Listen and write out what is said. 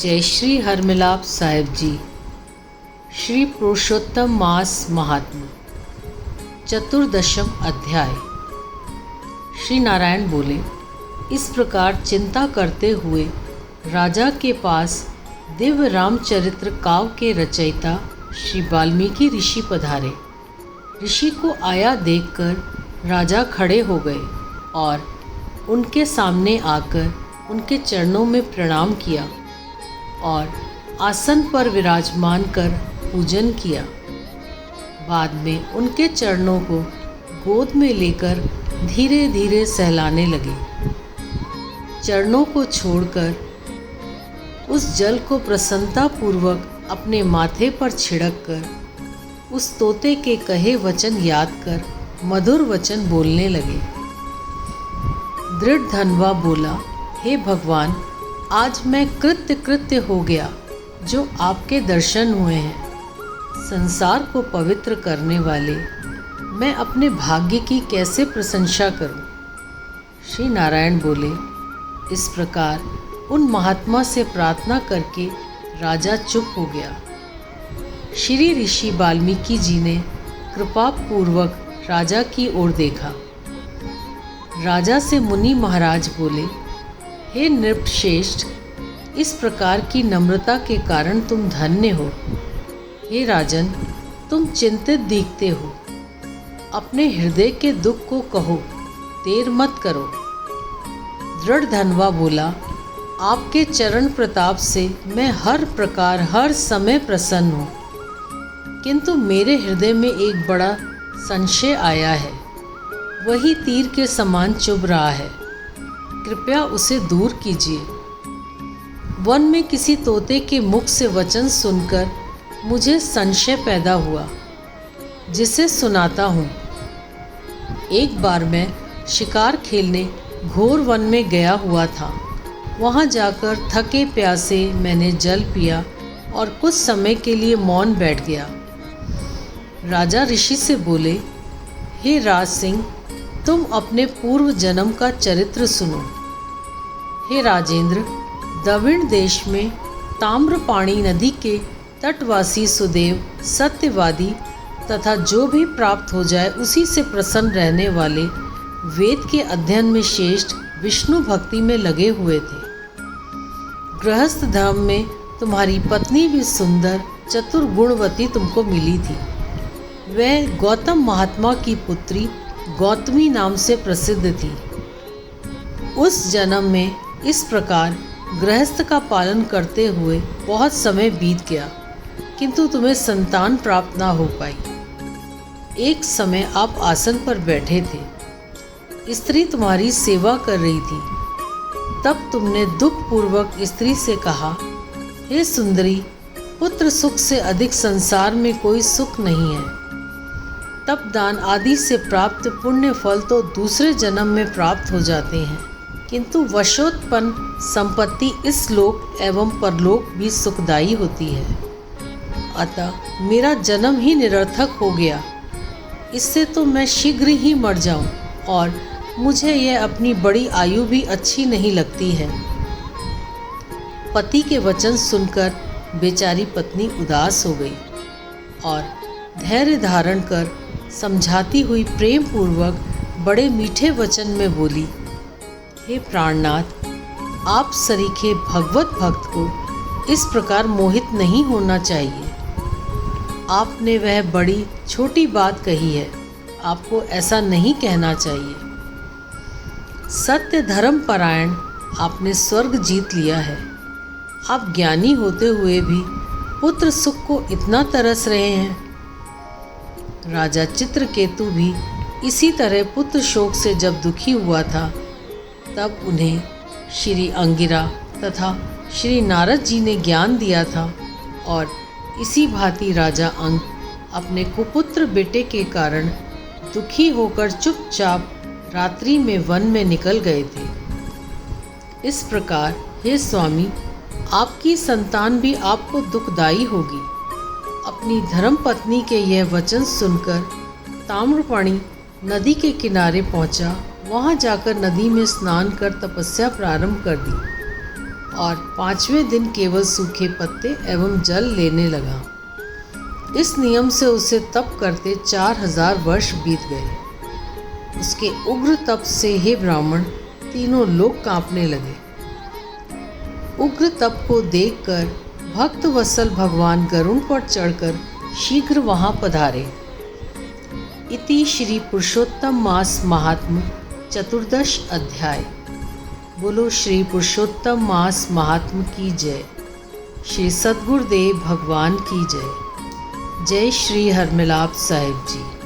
जय श्री हरमिलाप साहिब जी। श्री पुरुषोत्तम मास महात्म्य चतुर्दशम अध्याय। श्री नारायण बोले, इस प्रकार चिंता करते हुए राजा के पास दिव्य रामचरित्र काव्य के रचयिता श्री वाल्मीकि ऋषि पधारे। ऋषि को आया देखकर राजा खड़े हो गए और उनके सामने आकर उनके चरणों में प्रणाम किया और आसन पर विराजमान कर पूजन किया। बाद में उनके चरणों को गोद में लेकर धीरे धीरे सहलाने लगे। चरणों को छोड़कर उस जल को प्रसन्नतापूर्वक अपने माथे पर छिड़क कर उस तोते के कहे वचन याद कर मधुर वचन बोलने लगे। दृढ़ धनवा बोला, हे भगवान, आज मैं कृत्य हो गया जो आपके दर्शन हुए हैं। संसार को पवित्र करने वाले मैं अपने भाग्य की कैसे प्रशंसा करूं? श्री नारायण बोले, इस प्रकार उन महात्मा से प्रार्थना करके राजा चुप हो गया। श्री ऋषि वाल्मीकि जी ने कृपा पूर्वक राजा की ओर देखा। राजा से मुनि महाराज बोले, हे नृपश्रेष्ठ, इस प्रकार की नम्रता के कारण तुम धन्य हो। हे राजन, तुम चिंतित दिखते हो। अपने हृदय के दुख को कहो, देर मत करो। दृढ़ धनवा बोला, आपके चरण प्रताप से मैं हर प्रकार हर समय प्रसन्न हूँ, किंतु मेरे हृदय में एक बड़ा संशय आया है। वही तीर के समान चुभ रहा है, कृपया उसे दूर कीजिए। वन में किसी तोते के मुख से वचन सुनकर मुझे संशय पैदा हुआ, जिसे सुनाता हूँ। एक बार मैं शिकार खेलने घोर वन में गया हुआ था। वहाँ जाकर थके प्यासे मैंने जल पिया और कुछ समय के लिए मौन बैठ गया। राजा ऋषि से बोले, हे राज सिंह, तुम अपने पूर्व जन्म का चरित्र सुनो। हे राजेंद्र, द्रविड़ देश में ताम्रपाणी नदी के तटवासी सुदेव सत्यवादी तथा जो भी प्राप्त हो जाए उसी से प्रसन्न रहने वाले वेद के अध्ययन में श्रेष्ठ विष्णु भक्ति में लगे हुए थे। गृहस्थ धर्म में तुम्हारी पत्नी भी सुंदर चतुर गुणवती तुमको मिली थी। वह गौतम महात्मा की पुत्री गौतमी नाम से प्रसिद्ध थी। उस जन्म में इस प्रकार गृहस्थ का पालन करते हुए बहुत समय बीत गया, किंतु तुम्हें संतान प्राप्त ना हो पाई। एक समय आप आसन पर बैठे थे, स्त्री तुम्हारी सेवा कर रही थी। तब तुमने दुखपूर्वक स्त्री से कहा, हे सुंदरी, पुत्र सुख से अधिक संसार में कोई सुख नहीं है। तप दान आदि से प्राप्त पुण्य फल तो दूसरे जन्म में प्राप्त हो जाते हैं, किंतु वशोत्पन्न संपत्ति इस लोक एवं परलोक भी सुखदायी होती है। अतः मेरा जन्म ही निरर्थक हो गया। इससे तो मैं शीघ्र ही मर जाऊं और मुझे यह अपनी बड़ी आयु भी अच्छी नहीं लगती है। पति के वचन सुनकर बेचारी पत्नी उदास हो गई और धैर्य धारण कर समझाती हुई प्रेम पूर्वक बड़े मीठे वचन में बोली, हे प्राणनाथ, आप सरीखे भगवत भक्त को इस प्रकार मोहित नहीं होना चाहिए। आपने वह बड़ी छोटी बात कही है, आपको ऐसा नहीं कहना चाहिए। सत्य धर्म परायण आपने स्वर्ग जीत लिया है। आप ज्ञानी होते हुए भी पुत्र सुख को इतना तरस रहे हैं। राजा चित्रकेतु भी इसी तरह पुत्र शोक से जब दुखी हुआ था, तब उन्हें श्री अंगिरा तथा श्री नारद जी ने ज्ञान दिया था और इसी भांति राजा अंग अपने कुपुत्र बेटे के कारण दुखी होकर चुपचाप रात्रि में वन में निकल गए थे। इस प्रकार हे स्वामी, आपकी संतान भी आपको दुखदायी होगी। अपनी धर्मपत्नी के यह वचन सुनकर ताम्रपाणी नदी के किनारे पहुंचा। वहां जाकर नदी में स्नान कर तपस्या प्रारंभ कर दी। और 5वें दिन केवल सूखे पत्ते एवं जल लेने लगा। इस नियम से उसे तप करते 4000 वर्ष बीत गए। उसके उग्र तप से हे ब्राह्मण, तीनों लोग कांपने लगे। उग्र तप को देखकर भक्त वत्सल भगवान गरुड़ पर चढ़कर शीघ्र वहां पधारे। इति श्री पुरुषोत्तम मास महात्म्य चतुर्दश अध्याय। बोलो श्री पुरुषोत्तम मास महात्म्य की जय। श्री सद्गुरुदेव भगवान की जय। जय श्री हरमिलाप साहिब जी।